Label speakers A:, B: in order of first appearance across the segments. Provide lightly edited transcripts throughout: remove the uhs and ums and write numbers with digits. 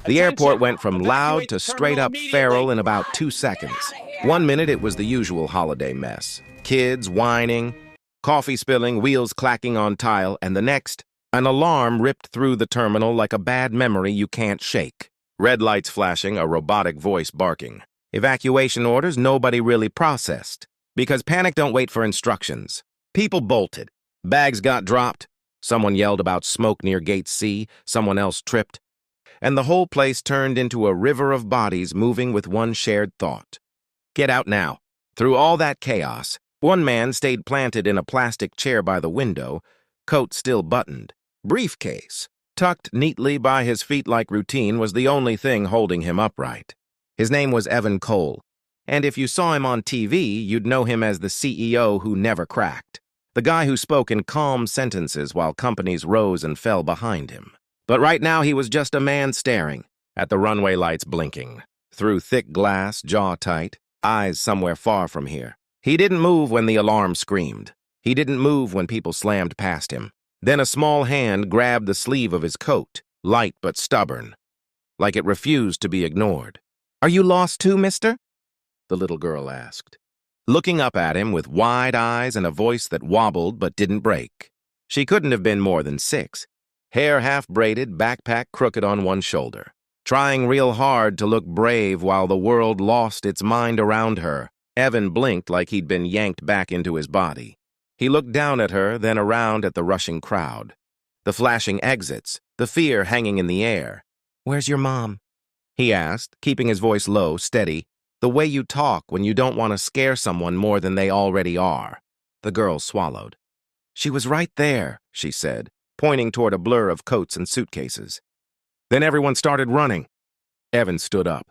A: The airport
B: Attention!
A: went from loud
B: Evacuate
A: to
B: the terminal
A: straight-up
B: immediately!
A: feral in about 2 seconds. 1 minute it was the usual holiday mess. Kids whining, coffee spilling, wheels clacking on tile, and the next, an alarm ripped through the terminal like a bad memory you can't shake. Red lights flashing, a robotic voice barking. Evacuation orders nobody really processed, because panic don't wait for instructions. People bolted. Bags got dropped. Someone yelled about smoke near Gate C. Someone else tripped. And the whole place turned into a river of bodies moving with one shared thought. Get out now. Through all that chaos, one man stayed planted in a plastic chair by the window, coat still buttoned. Briefcase, tucked neatly by his feet like routine, was the only thing holding him upright. His name was Evan Cole, and if you saw him on TV, you'd know him as the CEO who never cracked. The guy who spoke in calm sentences while companies rose and fell behind him. But right now he was just a man staring at the runway lights blinking. Through thick glass, jaw tight, eyes somewhere far from here. He didn't move when the alarm screamed. He didn't move when people slammed past him. Then a small hand grabbed the sleeve of his coat, light but stubborn, like it refused to be ignored. "Are you lost too, mister?" the little girl asked, looking up at him with wide eyes and a voice that wobbled but didn't break. She couldn't have been more than 6. Hair half-braided, backpack crooked on one shoulder. Trying real hard to look brave while the world lost its mind around her, Evan blinked like he'd been yanked back into his body. He looked down at her, then around at the rushing crowd. The flashing exits, the fear hanging in the air. "Where's your mom?" he asked, keeping his voice low, steady, the way you talk when you don't want to scare someone more than they already are. The girl swallowed. "She was right there," she said, pointing toward a blur of coats and suitcases. Then everyone started running. Evan stood up,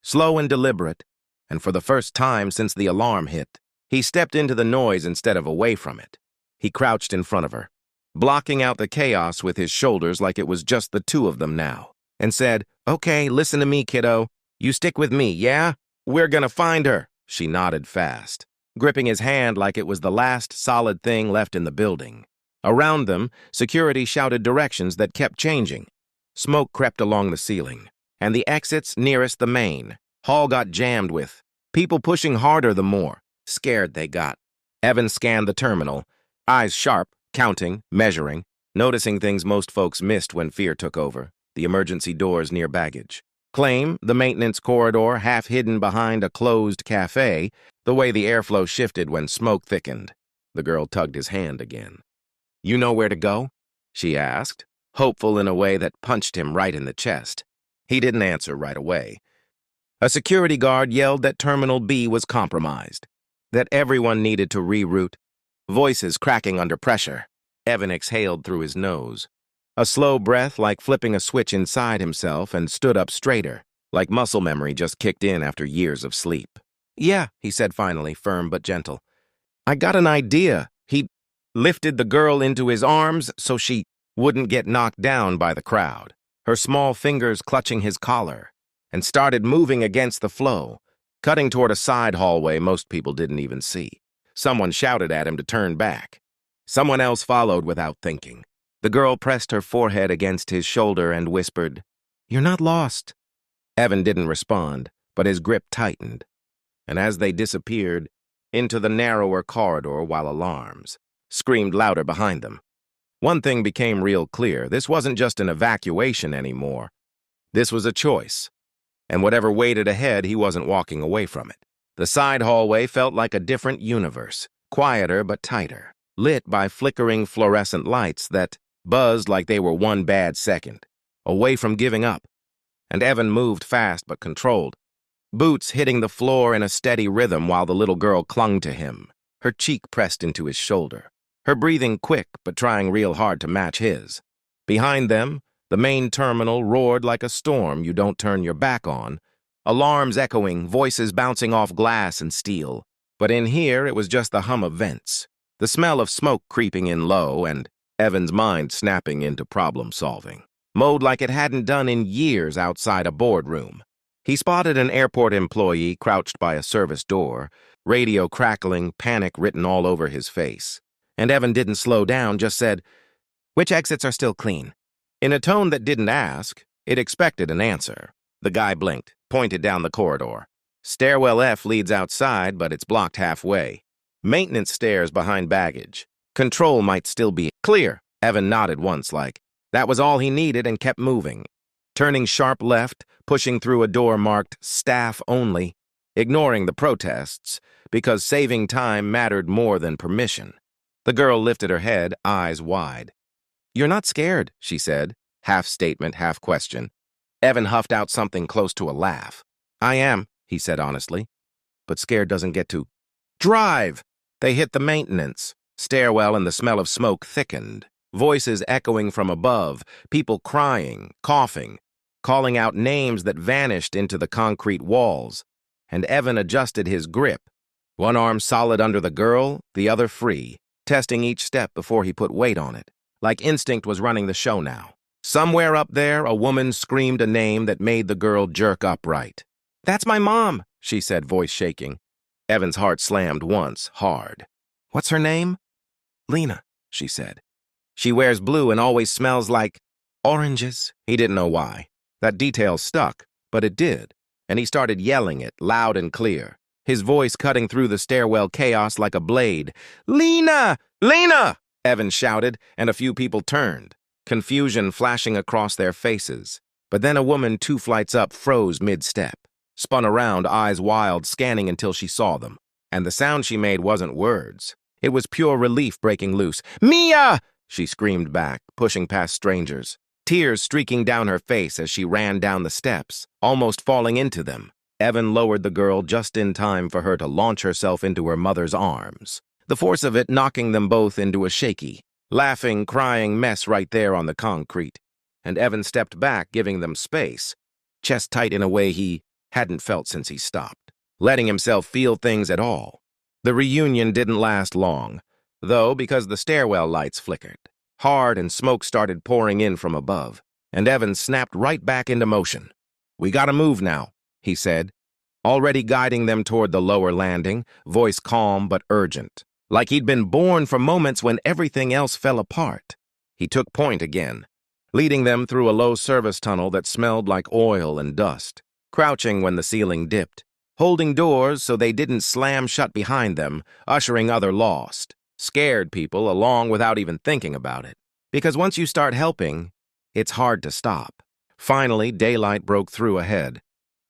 A: slow and deliberate, and for the first time since the alarm hit, he stepped into the noise instead of away from it. He crouched in front of her, blocking out the chaos with his shoulders like it was just the two of them now, and said, "Okay, listen to me, kiddo. You stick with me, yeah? We're gonna find her." She nodded fast, gripping his hand like it was the last solid thing left in the building. Around them, security shouted directions that kept changing. Smoke crept along the ceiling, and the exits nearest the main. Hall got jammed with people pushing harder the more scared they got. Evan scanned the terminal, eyes sharp, counting, measuring, noticing things most folks missed when fear took over, the emergency doors near baggage. Claim, the maintenance corridor half hidden behind a closed cafe, the way the airflow shifted when smoke thickened. The girl tugged his hand again. "You know where to go?" she asked, hopeful in a way that punched him right in the chest. He didn't answer right away. A security guard yelled that Terminal B was compromised, that everyone needed to reroute. Voices cracking under pressure. Evan exhaled through his nose. A slow breath like flipping a switch inside himself, and stood up straighter, like muscle memory just kicked in after years of sleep. "Yeah," he said finally, firm but gentle. "I got an idea." He lifted the girl into his arms so she wouldn't get knocked down by the crowd, her small fingers clutching his collar, and started moving against the flow, cutting toward a side hallway most people didn't even see. Someone shouted at him to turn back. Someone else followed without thinking. The girl pressed her forehead against his shoulder and whispered, "You're not lost." Evan didn't respond, but his grip tightened. And as they disappeared into the narrower corridor while alarms screamed louder behind them, one thing became real clear. This wasn't just an evacuation anymore. This was a choice. And whatever waited ahead, he wasn't walking away from it. The side hallway felt like a different universe, quieter but tighter, lit by flickering fluorescent lights that buzzed like they were one bad second, away from giving up. And Evan moved fast but controlled, boots hitting the floor in a steady rhythm while the little girl clung to him, her cheek pressed into his shoulder, her breathing quick but trying real hard to match his. Behind them, the main terminal roared like a storm you don't turn your back on, alarms echoing, voices bouncing off glass and steel. But in here, it was just the hum of vents, the smell of smoke creeping in low, and Evan's mind snapping into problem-solving, mode like it hadn't done in years outside a boardroom. He spotted an airport employee crouched by a service door, radio crackling, panic written all over his face. And Evan didn't slow down, just said, "Which exits are still clean?" In a tone that didn't ask, It expected an answer. The guy blinked, pointed down the corridor. Stairwell F leads outside, but it's blocked halfway. Maintenance stairs behind baggage. Control might still be clear. Evan nodded once like that was all he needed and kept moving. Turning sharp left, pushing through a door marked staff only, ignoring the protests, because saving time mattered more than permission. The girl lifted her head, eyes wide. "You're not scared," she said, half statement, half question. Evan huffed out something close to a laugh. "I am," he said honestly, "but scared doesn't get to drive." They hit the maintenance. Stairwell and the smell of smoke thickened. Voices echoing from above, people crying, coughing, calling out names that vanished into the concrete walls. And Evan adjusted his grip, one arm solid under the girl, the other free, testing each step before he put weight on it, like instinct was running the show now. Somewhere up there, a woman screamed a name that made the girl jerk upright. "That's my mom," she said, voice shaking. Evan's heart slammed once, hard. "What's her name?" "Lena," she said. "She wears blue and always smells like oranges." He didn't know why. That detail stuck, but it did, and he started yelling it, loud and clear, his voice cutting through the stairwell chaos like a blade. "Lena! Lena!" Evan shouted, and a few people turned, confusion flashing across their faces. But then a woman 2 flights up froze mid-step, spun around, eyes wild, scanning until she saw them. And the sound she made wasn't words. It was pure relief breaking loose. "Mia!" she screamed back, pushing past strangers, tears streaking down her face as she ran down the steps, almost falling into them. Evan lowered the girl just in time for her to launch herself into her mother's arms, the force of it knocking them both into a shaky, laughing, crying mess right there on the concrete. And Evan stepped back, giving them space, chest tight in a way he hadn't felt since he stopped, letting himself feel things at all. The reunion didn't last long, though, because the stairwell lights flickered hard and smoke started pouring in from above, and Evan snapped right back into motion. "We gotta move now," he said, already guiding them toward the lower landing, voice calm but urgent, like he'd been born for moments when everything else fell apart. He took point again, leading them through a low service tunnel that smelled like oil and dust, crouching when the ceiling dipped, holding doors so they didn't slam shut behind them, ushering other lost, scared people along without even thinking about it. Because once you start helping, it's hard to stop. Finally, daylight broke through ahead,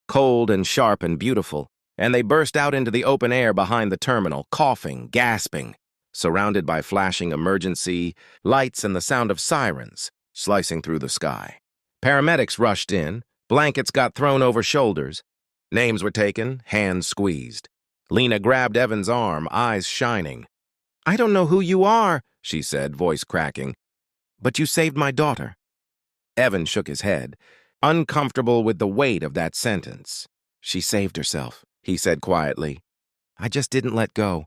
A: cold and sharp and beautiful, and they burst out into the open air behind the terminal, coughing, gasping, surrounded by flashing emergency lights and the sound of sirens slicing through the sky. Paramedics rushed in, blankets got thrown over shoulders. Names were taken, hands squeezed. Lena grabbed Evan's arm, eyes shining. "I don't know who you are," she said, voice cracking, "but you saved my daughter." Evan shook his head, uncomfortable with the weight of that sentence. "She saved herself," he said quietly. "I just didn't let go."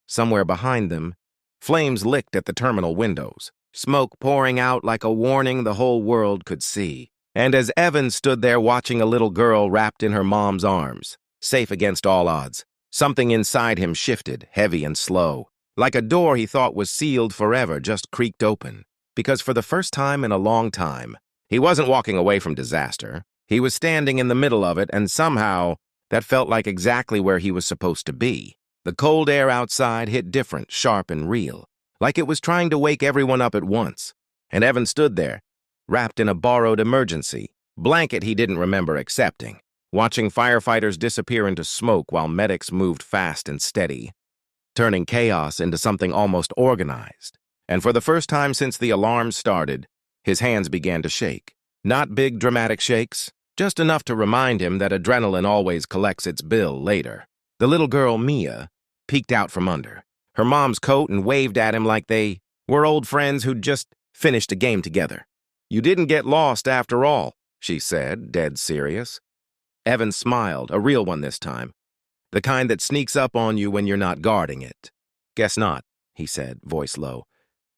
A: Somewhere behind them, flames licked at the terminal windows, smoke pouring out like a warning the whole world could see. And as Evan stood there watching a little girl wrapped in her mom's arms, safe against all odds, something inside him shifted, heavy and slow, like a door he thought was sealed forever just creaked open. Because for the first time in a long time, he wasn't walking away from disaster. He was standing in the middle of it, and somehow that felt like exactly where he was supposed to be. The cold air outside hit different, sharp and real, like it was trying to wake everyone up at once. And Evan stood there, wrapped in a borrowed emergency blanket he didn't remember accepting, watching firefighters disappear into smoke while medics moved fast and steady, turning chaos into something almost organized. And for the first time since the alarm started, his hands began to shake. Not big dramatic shakes, just enough to remind him that adrenaline always collects its bill later. The little girl, Mia, peeked out from under her mom's coat and waved at him like they were old friends who'd just finished a game together. "You didn't get lost after all," she said, dead serious. Evan smiled, a real one this time, the kind that sneaks up on you when you're not guarding it. "Guess not," he said, voice low.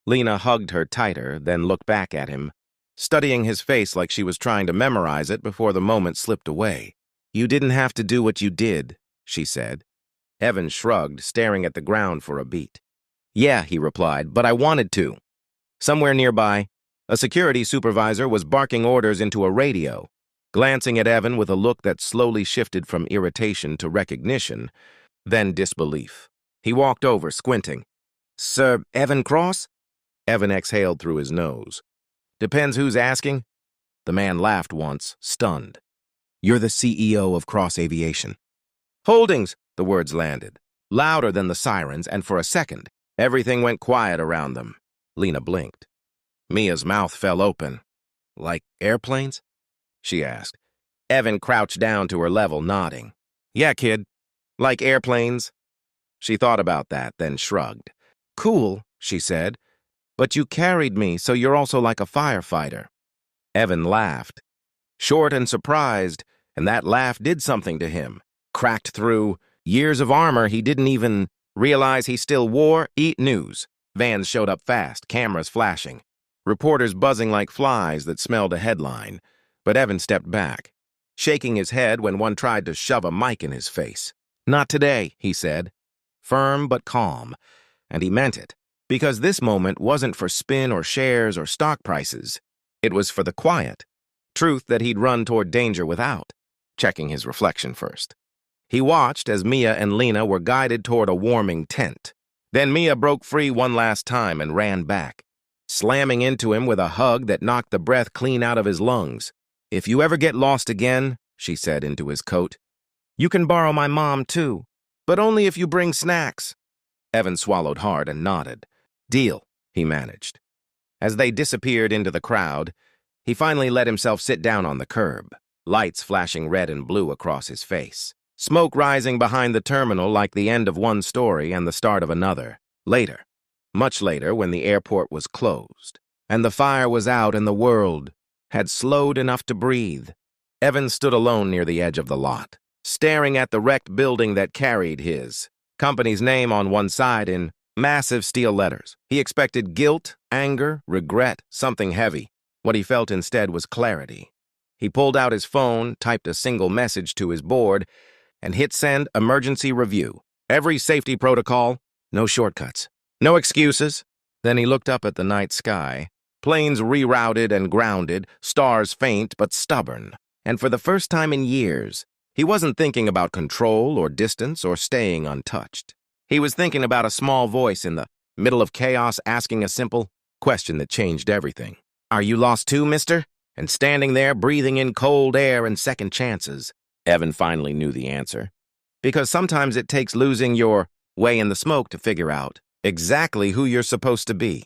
A: Lena hugged her tighter, then looked back at him, studying his face like she was trying to memorize it before the moment slipped away. "You didn't have to do what you did," she said. Evan shrugged, staring at the ground for a beat. "Yeah," he replied, "but I wanted to. Somewhere nearby, A security supervisor was barking orders into a radio, glancing at Evan with a look that slowly shifted from irritation to recognition, then disbelief. He walked over, squinting. "Sir Evan Cross?" Evan exhaled through his nose. "Depends who's asking." The man laughed once, stunned. "You're the CEO of Cross Aviation." "Holdings," the words landed, louder than the sirens, and for a second, everything went quiet around them. Lena blinked. Mia's mouth fell open. "Like airplanes?" she asked. Evan crouched down to her level, nodding. "Yeah, kid. Like airplanes." She thought about that, then shrugged. "Cool," she said. "But you carried me, so you're also like a firefighter." Evan laughed, short and surprised, and that laugh did something to him. Cracked through years of armor he didn't even realize he still wore. Eat news. Vans showed up fast, cameras flashing. Reporters buzzing like flies that smelled a headline. But Evan stepped back, shaking his head when one tried to shove a mic in his face. "Not today," he said, firm but calm. And he meant it, because this moment wasn't for spin or shares or stock prices. It was for the quiet truth that he'd run toward danger without, checking his reflection first. He watched as Mia and Lena were guided toward a warming tent. Then Mia broke free one last time and ran back, slamming into him with a hug that knocked the breath clean out of his lungs. "If you ever get lost again," she said into his coat, "you can borrow my mom too, but only if you bring snacks." Evan swallowed hard and nodded. "Deal," he managed. As they disappeared into the crowd, he finally let himself sit down on the curb, lights flashing red and blue across his face. Smoke rising behind the terminal like the end of one story and the start of another. Later, much later, when the airport was closed, and the fire was out and the world had slowed enough to breathe, Evan stood alone near the edge of the lot, staring at the wrecked building that carried his company's name on one side in massive steel letters. He expected guilt, anger, regret, something heavy. What he felt instead was clarity. He pulled out his phone, typed a single message to his board, and hit send emergency review. Every safety protocol, no shortcuts, no excuses. Then he looked up at the night sky. Planes rerouted and grounded, stars faint but stubborn. And for the first time in years, he wasn't thinking about control or distance or staying untouched. He was thinking about a small voice in the middle of chaos asking a simple question that changed everything. "Are you lost too, mister?" And standing there, breathing in cold air and second chances, Evan finally knew the answer. Because sometimes it takes losing your way in the smoke to figure out exactly who you're supposed to be.